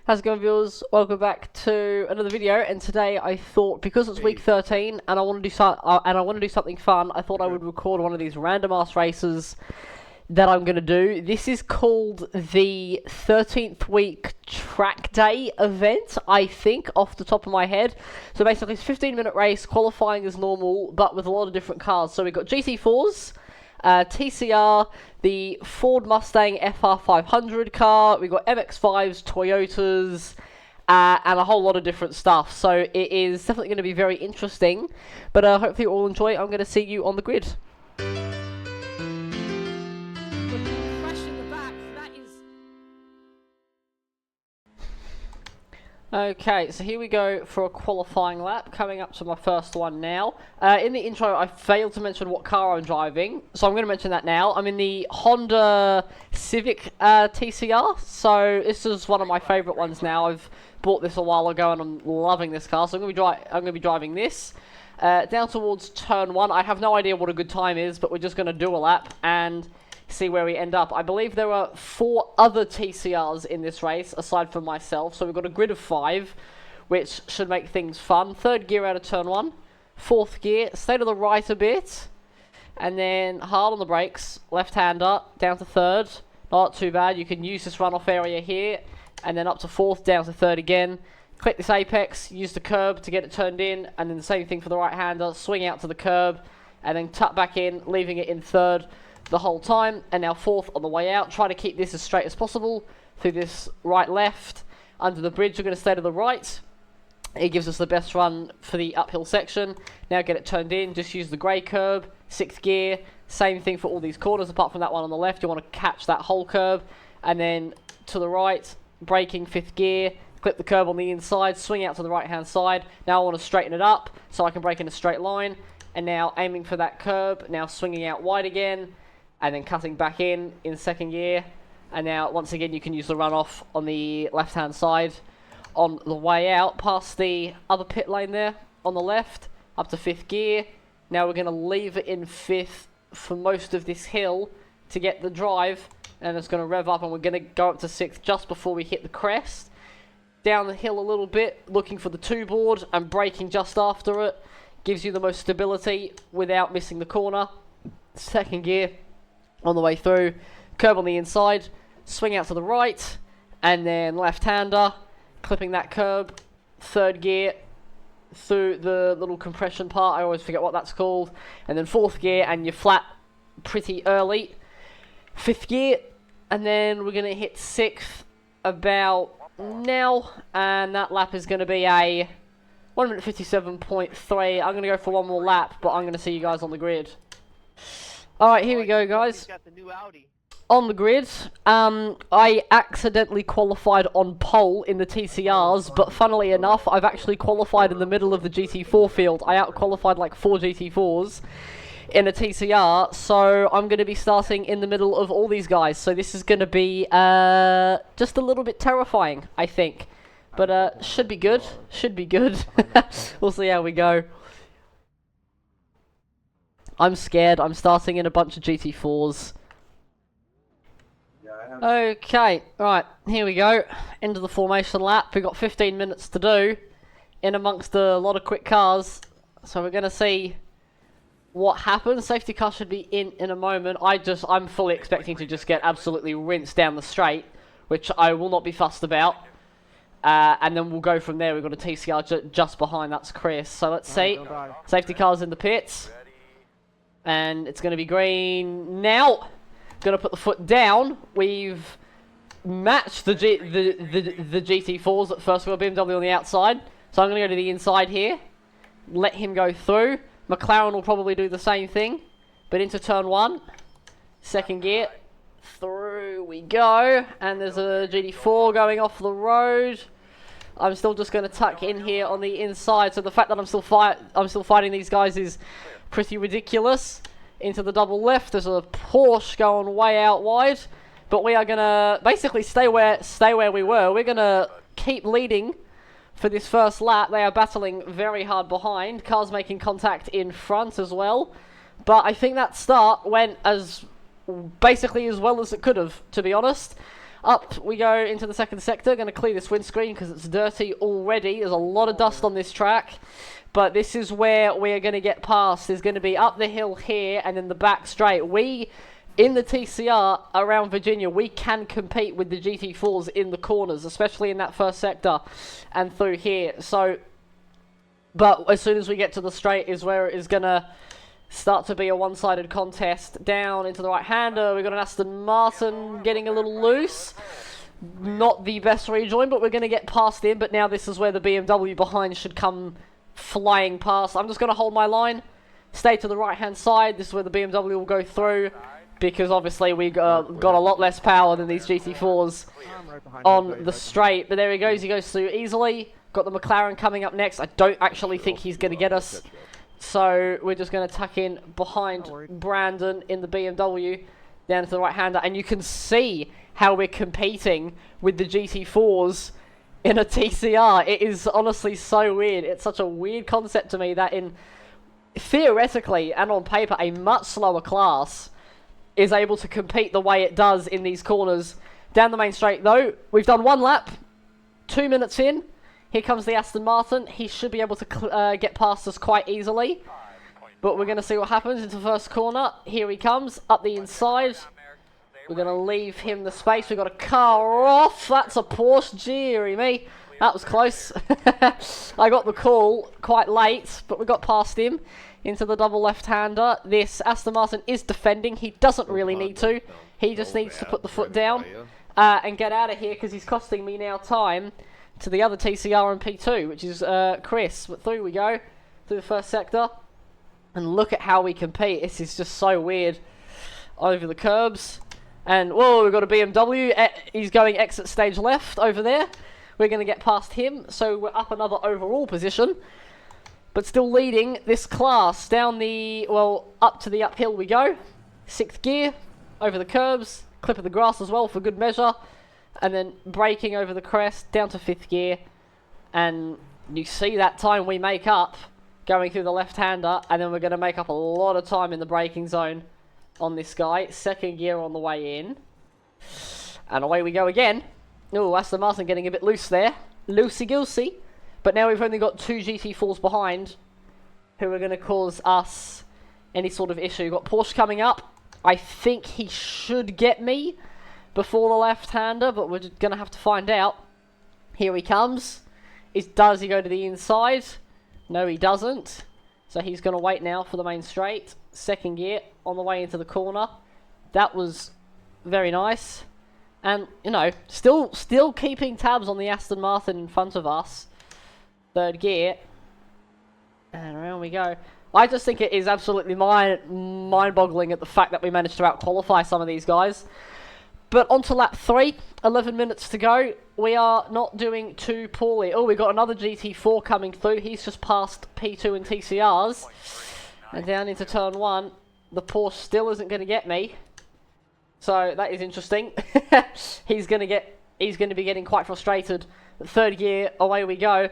How's it going, viewers? Welcome back to another video. And today I thought, because it's week 13 and I want to do something fun, I thought I would record one of these random ass races that I'm gonna do. This is called the 13th week track day event, I think, off the top of my head. So basically, it's a 15-minute race, qualifying as normal, but with a lot of different cars. So we've got GT4's. TCR, the Ford Mustang FR500 car, we've got MX-5s, Toyotas, and a whole lot of different stuff. So it is definitely going to be very interesting, but hopefully you all enjoy it. I'm going to see you on the grid. Okay, so here we go for a qualifying lap, coming up to my first one now. In the intro, I failed to mention what car I'm driving, so I'm going to mention that now. I'm in the Honda Civic TCR, so this is one of my favourite ones now. I've bought this a while ago and I'm loving this car, so I'm going to be driving this. Down towards turn 1, I have no idea what a good time is, but we're just going to do a lap and see where we end up. I believe there are 4 other TCRs in this race aside from myself, so we've got a grid of 5, which should make things fun. 3rd gear out of turn 1, 4th gear, stay to the right a bit, and then hard on the brakes, left-hander, down to 3rd, not too bad. You can use this runoff area here, and then up to 4th, down to 3rd again. Click this apex, use the curb to get it turned in, and then the same thing for the right-hander, swing out to the curb, and then tuck back in, leaving it in 3rd the whole time. And now 4th on the way out. Try to keep this as straight as possible through this right-left. Under the bridge, we're going to stay to the right. It gives us the best run for the uphill section. Now get it turned in, just use the grey curb, 6th gear. Same thing for all these corners, apart from that one on the left. You want to catch that whole curb. And then to the right, braking, 5th gear. Clip the curb on the inside, swing out to the right-hand side. Now I want to straighten it up so I can brake in a straight line. And now aiming for that curb, now swinging out wide again. And then cutting back in 2nd gear. And now, once again, you can use the runoff on the left-hand side. On the way out, past the other pit lane there, on the left, up to 5th gear. Now we're going to leave it in 5th for most of this hill to get the drive. And it's going to rev up, and we're going to go up to 6th just before we hit the crest. Down the hill a little bit, looking for the 2-board, and braking just after it. Gives you the most stability without missing the corner. 2nd gear. On the way through, curb on the inside, swing out to the right, and then left-hander, clipping that curb, 3rd gear, through the little compression part, I always forget what that's called, and then 4th gear, and you're flat pretty early, 5th gear, and then we're going to hit 6th about now, and that lap is going to be a 1 minute 57.3, I'm going to go for one more lap, but I'm going to see you guys on the grid. Alright, here we go, guys. On the grid, I accidentally qualified on pole in the TCRs, but funnily enough, I've actually qualified in the middle of the GT4 field. I out-qualified like 4 GT4s in a TCR, so I'm going to be starting in the middle of all these guys. So this is going to be just a little bit terrifying, I think. But should be good. Should be good. We'll see how we go. I'm scared. I'm starting in a bunch of GT4s. Okay, right, here we go. Into the formation lap. We've got 15 minutes to do in amongst a lot of quick cars. So we're going to see what happens. Safety car should be in a moment. I'm fully expecting to just get absolutely rinsed down the straight, which I will not be fussed about. And then we'll go from there. We've got a TCR just behind. That's Chris. So let's see. Safety car's in the pits. And it's going to be green now. Going to put the foot down. We've matched the GT4s at first. We've got BMW on the outside. So I'm going to go to the inside here. Let him go through. McLaren will probably do the same thing. But into turn 1. 2nd gear. Through we go. And there's a GT4 going off the road. I'm still just going to tuck in here on the inside. So the fact that I'm still fighting these guys is pretty ridiculous. Into the double left, there's a Porsche going way out wide, but we are gonna basically stay where we were. We're gonna keep leading for this first lap. They are battling very hard behind. Cars making contact in front as well, but I think that start went as basically as well as it could have, to be honest. Up we go into the second sector. Going to clear this windscreen because it's dirty already. There's a lot of dust on this track. But this is where we're going to get past. There's going to be up the hill here and then the back straight. We, in the TCR around Virginia, we can compete with the GT4's in the corners, especially in that first sector and through here. So, but as soon as we get to the straight is where it is going to start to be a one-sided contest. Down into the right-hander, we've got an Aston Martin getting a little loose. Not the best rejoin, but we're going to get past him. But now this is where the BMW behind should come flying past. I'm just going to hold my line, stay to the right-hand side. This is where the BMW will go through, because obviously we got a lot less power than these GT4's on the straight. But there he goes through easily. Got the McLaren coming up next. I don't actually think he's going to get us. So we're just going to tuck in behind Brandon in the BMW down to the right-hander. And you can see how we're competing with the GT4's in a TCR. It is honestly so weird. It's such a weird concept to me that in theoretically and on paper a much slower class is able to compete the way it does in these corners. Down the main straight though, we've done one lap, 2 minutes in. Here comes the Aston Martin. He should be able to get past us quite easily. But we're going to see what happens into the first corner. Here he comes, up the inside. We're going to leave him the space. We've got a car off. That's a Porsche. Deary me. That was close. I got the call quite late, but we got past him into the double left-hander. This Aston Martin is defending. He doesn't really need to. He just needs to put the foot down and get out of here, because he's costing me now time to the other TCR and P2, which is Chris. But through we go, through the first sector. And look at how we compete. This is just so weird. Over the curbs. And, whoa, we've got a BMW. He's going exit stage left over there. We're going to get past him. So we're up another overall position. But still leading this class. Down the, well, up to the uphill we go. 6th gear. Over the curbs. Clip of the grass as well for good measure. And then braking over the crest, down to 5th gear. And you see that time we make up going through the left-hander. And then we're going to make up a lot of time in the braking zone on this guy. 2nd gear on the way in. And away we go again. Oh, Aston Martin getting a bit loose there. Loosey-goosey. But now we've only got 2 GT4's behind who are going to cause us any sort of issue. We've got Porsche coming up. I think he should get me before the left-hander, but we're going to have to find out. Here he comes. Does he go to the inside? No, he doesn't. So he's going to wait now for the main straight. 2nd gear on the way into the corner. That was very nice. And, you know, still keeping tabs on the Aston Martin in front of us. 3rd gear. And around we go. I just think it is absolutely mind-boggling at the fact that we managed to out-qualify some of these guys. But on to lap 3, 11 minutes to go. We are not doing too poorly. Oh, we've got another GT4 coming through. He's just passed P2 and TCRs. And down into turn 1. The Porsche still isn't going to get me. So that is interesting. He's going to be getting quite frustrated. 3rd gear, away we go.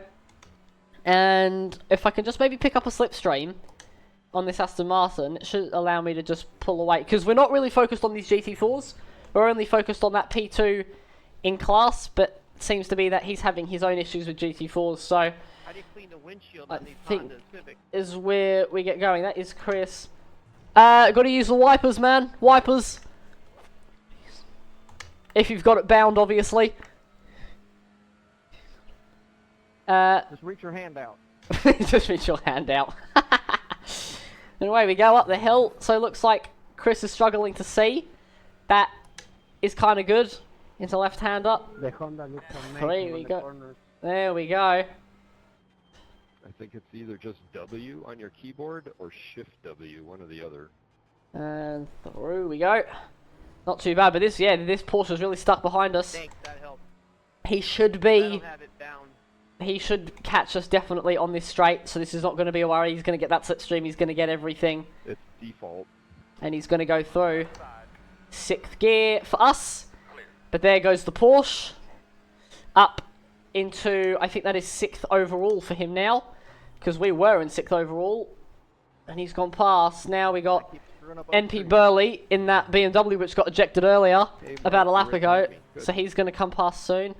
And if I can just maybe pick up a slipstream on this Aston Martin, it should allow me to just pull away. Because we're not really focused on these GT4s. We're only focused on that P2 in class, but it seems to be that he's having his own issues with GT4s, so I think is where we get going. That is Chris. Got to use the wipers, man. Wipers. If you've got it bound, obviously. Just reach your hand out. Just reach your hand out. And away we go up the hill. So it looks like Chris is struggling to see. That is kind of good. Into left-hander. There we go. There we go. I think it's either just W on your keyboard or Shift W, one or the other. And through we go. Not too bad, but this Porsche's really stuck behind us. Thanks, that helped. He should be. I don't have it down. He should catch us definitely on this straight, so this is not going to be a worry. He's going to get that slipstream. He's going to get everything. It's default. And he's going to go through. 6th gear for us. But there goes the Porsche. Up into, I think that is 6th overall for him now. Because we were in 6th overall. And he's gone past. Now we got run up NP tree. Burley in that BMW which got ejected earlier, Hey, about a Mark, lap you're ago. right, good. So he's going to come past soon.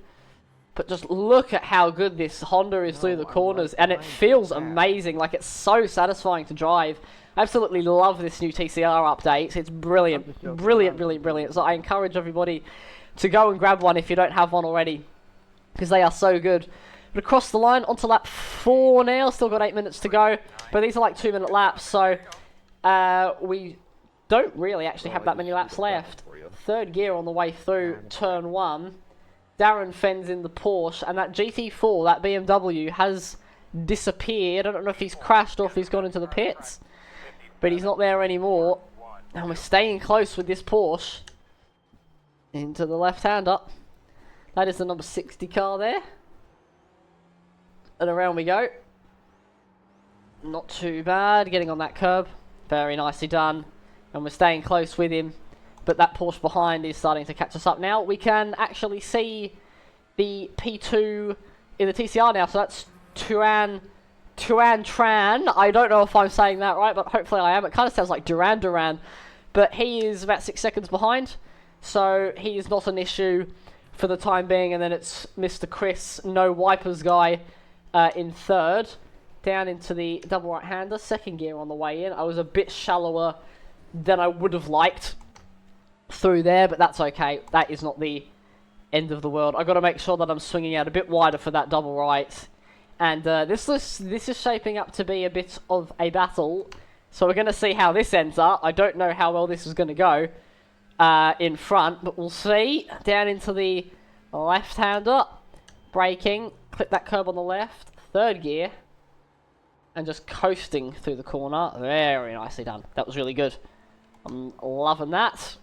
But just look at how good this Honda is through No, the I'm corners, right and it behind you. feels Yeah. amazing. Like, it's so satisfying to drive. I absolutely love this new TCR update. It's brilliant, I'm just joking. brilliant, brilliant, brilliant. So I encourage everybody to go and grab one if you don't have one already, because they are so good. But across the line, onto lap 4 now. Still got 8 minutes to go, but these are like 2-minute laps, so we don't really actually have that many laps left. Third gear on the way through turn 1. Darren Fenn's in the Porsche, and that GT4, that BMW, has disappeared. I don't know if he's crashed or if he's gone into the pits, but he's not there anymore. And we're staying close with this Porsche. Into the left-hander. That is the number 60 car there. And around we go. Not too bad, getting on that curb. Very nicely done. And we're staying close with him. But that Porsche behind is starting to catch us up now. We can actually see the P2 in the TCR now. So that's Tuan Tran. I don't know if I'm saying that right, but hopefully I am. It kind of sounds like Duran. But he is about 6 seconds behind. So he is not an issue for the time being. And then it's Mr. Chris, no wipers guy, in third. Down into the double right-hander. Second gear on the way in. I was a bit shallower than I would have liked through there, but that's okay. That is not the end of the world. I've got to make sure that I'm swinging out a bit wider for that double right. And this is shaping up to be a bit of a battle. So we're going to see how this ends up. I don't know how well this is going to go in front, but we'll see. Down into the left-hander. Braking. Clip that curb on the left. Third gear. And just coasting through the corner. Very nicely done. That was really good. I'm loving that.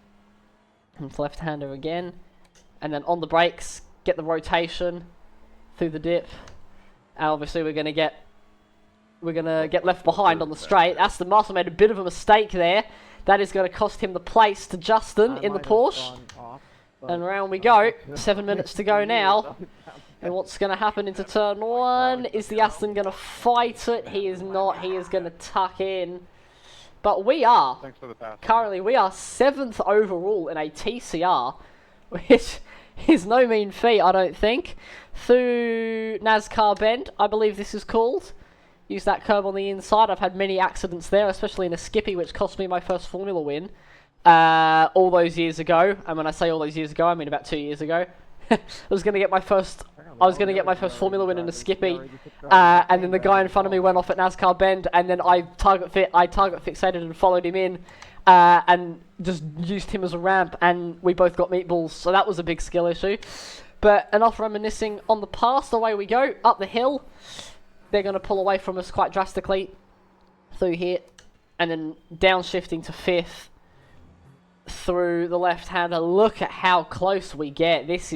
And left-hander again. And then on the brakes, get the rotation through the dip. And obviously we're gonna get left behind on the straight. Aston Martin made a bit of a mistake there. That is going to cost him the place to Justin in the Porsche. And round we go. 7 minutes to go now. And what's going to happen into turn 1? Is the Aston going to fight it? He is not. He is going to tuck in. But we are, Thanks for the pass. currently, we are 7th overall in a TCR, which is no mean feat, I don't think. Through NASCAR Bend, I believe this is called. Use that curb on the inside. I've had many accidents there, especially in a Skippy, which cost me my first Formula win all those years ago. And when I say all those years ago, I mean about 2 years ago. I was going to get my first Formula win in a Skippy, and then the guy in front of me went off at NASCAR Bend, and then I target fixated and followed him in, and just used him as a ramp, and we both got meatballs. So that was a big skill issue. But enough reminiscing on the past. Away we go up the hill. They're going to pull away from us quite drastically through here, and then downshifting to 5th through the left-hander. Look at how close we get. This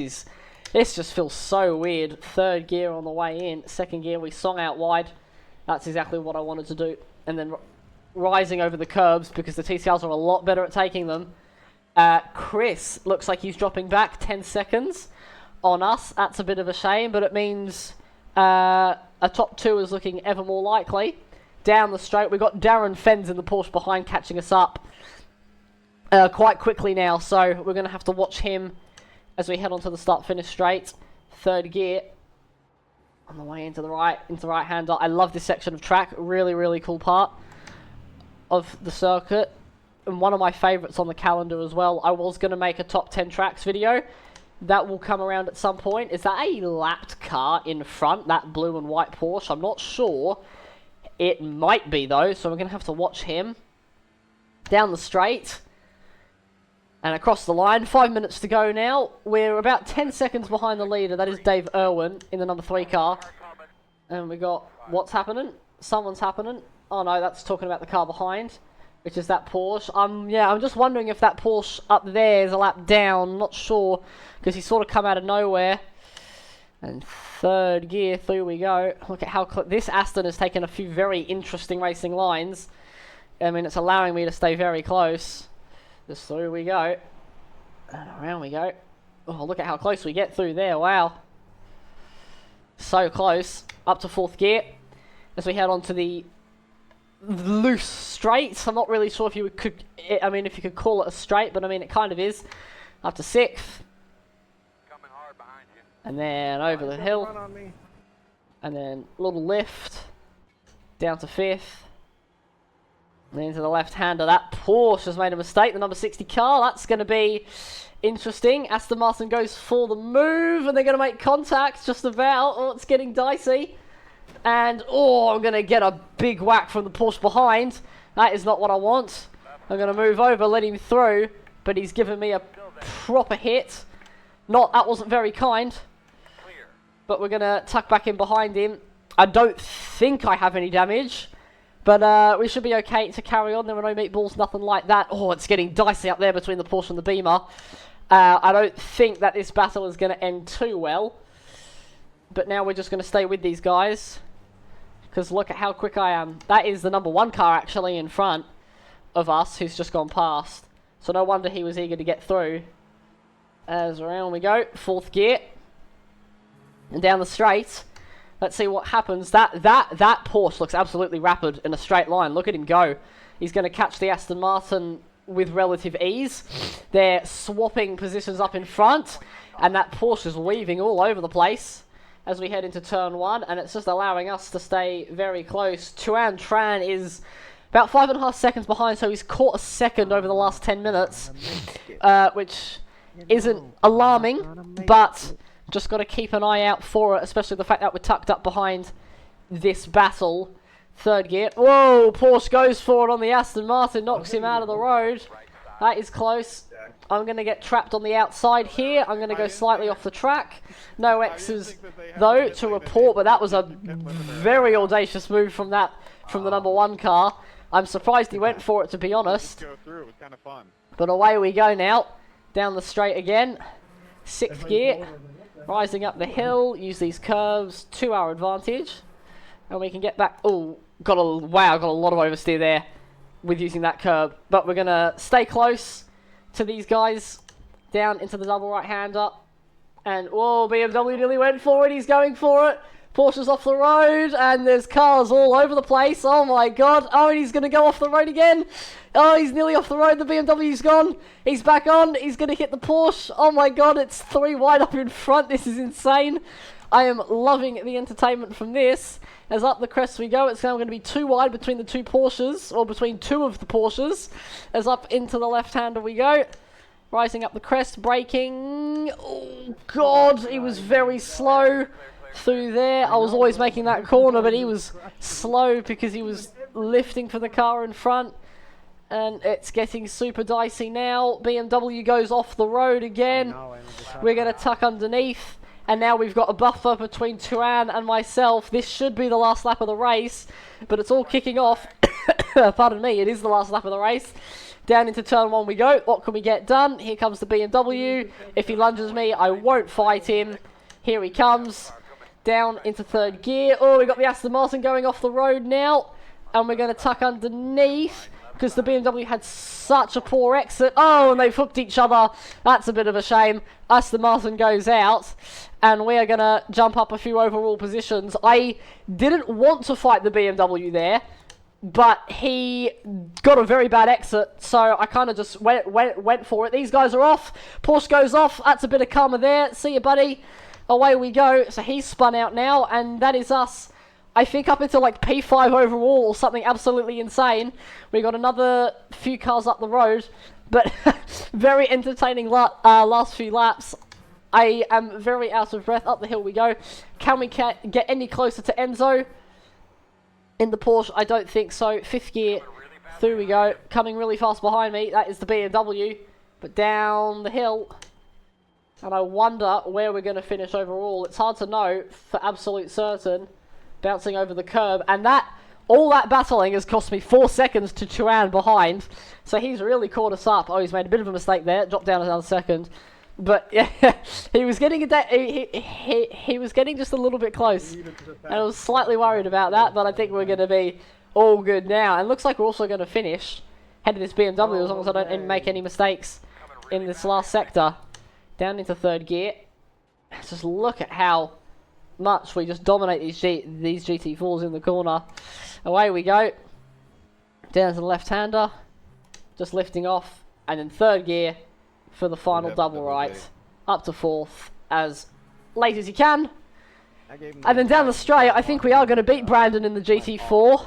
just feels so weird. Third gear on the way in. Second gear, we song out wide. That's exactly what I wanted to do. And then rising over the curbs, because the TCRs are a lot better at taking them. Chris looks like he's dropping back 10 seconds on us. That's a bit of a shame, but it means a top 2 is looking ever more likely. Down the straight, we've got Darren Fens in the Porsche behind catching us up quite quickly now, so we're going to have to watch him as we head onto the start-finish straight. Third gear on the way into the right-hander. I love this section of track. Really, really cool part of the circuit. And one of my favourites on the calendar as well. I was going to make a top 10 tracks video. That will come around at some point. Is that a lapped car in front? That blue and white Porsche? I'm not sure. It might be, though, so we're going to have to watch him. Down the straight. And across the line, 5 minutes to go now. We're about 10 seconds behind the leader. That is Dave Irwin in the number 3 car. And we got, what's happening? Someone's happening. Oh no, that's talking about the car behind, which is that Porsche. I'm just wondering if that Porsche up there is a lap down. Not sure, because he sort of come out of nowhere. And third gear, through we go. Look at how this Aston has taken a few very interesting racing lines. I mean, it's allowing me to stay very close. Just through we go. And around we go. Oh, look at how close we get through there. Wow. So close. Up to 4th gear. As we head on to the loose straight. I'm not really sure if you could, I mean, if you could call it a straight, but I mean, it kind of is. Up to 6th. Coming hard behind you. And then over the hill. Run on me. And then little lift. Down to 5th. And then into the left-hander. That Porsche has made a mistake. The number 60 car. That's going to be interesting. Aston Martin goes for the move. And they're going to make contact just about. Oh, it's getting dicey. And, oh, I'm going to get a big whack from the Porsche behind. That is not what I want. I'm going to move over, let him through. But he's given me a proper hit. That wasn't very kind. But we're going to tuck back in behind him. I don't think I have any damage. But we should be okay to carry on. There were no meatballs, nothing like that. Oh, it's getting dicey up there between the Porsche and the Beamer. I don't think that this battle is going to end too well. But now we're just going to stay with these guys. Because look at how quick I am. That is the number 1 car actually in front of us who's just gone past. So no wonder he was eager to get through. As around we go. 4th gear. And down the straight. Let's see what happens. That Porsche looks absolutely rapid in a straight line. Look at him go. He's going to catch the Aston Martin with relative ease. They're swapping positions up in front. And that Porsche is weaving all over the place as we head into turn 1. And it's just allowing us to stay very close. Tuan Tran is about 5.5 seconds behind. So he's caught a second over the last 10 minutes. Which isn't alarming. But just got to keep an eye out for it, especially the fact that we're tucked up behind this battle. 3rd gear. Whoa, Porsche goes for it on the Aston Martin, knocks him out of the road. That is close. I'm going to get trapped on the outside here. I'm going to go slightly off the track. No X's, though, to report, but that was a very audacious move from the number 1 car. I'm surprised he went for it, to be honest. But away we go now. Down the straight again. 6th gear. Rising up the hill, use these curves to our advantage. And we can get back. Oh, got a lot of oversteer there with using that curb. But we're going to stay close to these guys. Down into the double right-hander. And, whoa, BMW nearly went for it. He's going for it. Porsche's off the road, and there's cars all over the place. Oh my god. Oh, and he's going to go off the road again. Oh, he's nearly off the road. The BMW's gone. He's back on. He's going to hit the Porsche. Oh my god, it's 3 wide up in front. This is insane. I am loving the entertainment from this. As up the crest we go, it's now going to be 2 wide between the 2 Porsches, or between 2 of the Porsches. As up into the left-hander we go. Rising up the crest, braking. Oh god, he was very slow through there. I was always making that corner, but he was slow because he was lifting for the car in front. And it's getting super dicey now. BMW goes off the road again. We're going to tuck underneath. And now we've got a buffer between Tuan and myself. This should be the last lap of the race, but it's all kicking off. Pardon me, it is the last lap of the race. Down into turn 1 we go. What can we get done? Here comes the BMW. If he lunges me, I won't fight him. Here he comes. Down into 3rd gear. Oh, we got the Aston Martin going off the road now. And we're going to tuck underneath because the BMW had such a poor exit. Oh, and they've hooked each other. That's a bit of a shame. Aston Martin goes out. And we are going to jump up a few overall positions. I didn't want to fight the BMW there, but he got a very bad exit. So I kind of just went for it. These guys are off. Porsche goes off. That's a bit of karma there. See you, buddy. Away we go. So he's spun out now, and that is us. I think up into like P5 overall or something absolutely insane. We got another few cars up the road, but very entertaining last few laps. I am very out of breath. Up the hill we go. Can we get any closer to Enzo in the Porsche? I don't think so. 5th gear. Through we go. Coming really fast behind me. That is the BMW. But down the hill. And I wonder where we're going to finish overall. It's hard to know for absolute certain. Bouncing over the curb. And all that battling has cost me 4 seconds to Tuan behind. So he's really caught us up. Oh, he's made a bit of a mistake there. Dropped down another second. But yeah, he was getting he was getting just a little bit close. And I was slightly worried about that. But I think we're going to be all good now. And it looks like we're also going to finish head of this BMW as long as I don't make any mistakes in this last sector. Down into 3rd gear. Just look at how much we just dominate these GT4's in the corner. Away we go. down to the left-hander, just lifting off, and then third gear for the final double right, up to fourth, as late as you can. And then down the straight, I think we are going to beat Brandon in the GT4.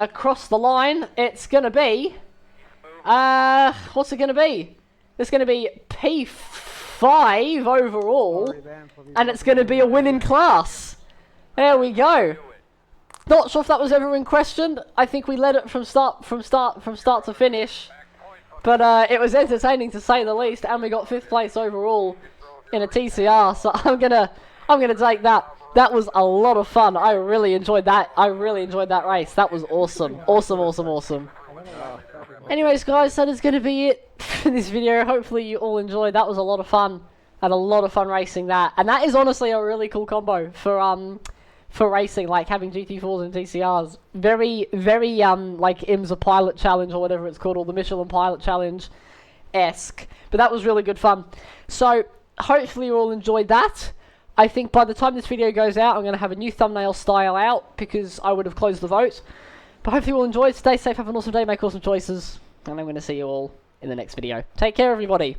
Across the line, it's going to be... what's it going to be? It's going to be P5 overall, and it's going to be a winning class. There we go. Not sure if that was ever in question. I think we led it from start to finish, but it was entertaining to say the least, and we got 5th place overall in a TCR. So I'm gonna take that. That was a lot of fun. I really enjoyed that. I really enjoyed that race. That was awesome. Awesome. Anyways, guys, that is going to be it for this video. Hopefully you all enjoyed. That was a lot of fun. Had a lot of fun racing that. And that is honestly a really cool combo for racing, like having GT4s and TCRs. Very, like IMSA Pilot Challenge or whatever it's called, or the Michelin Pilot Challenge-esque. But that was really good fun. So, hopefully you all enjoyed that. I think by the time this video goes out, I'm going to have a new thumbnail style out, because I would have closed the vote. But hopefully you all enjoyed. Stay safe, have an awesome day, make awesome choices. And I'm going to see you all in the next video. Take care, everybody.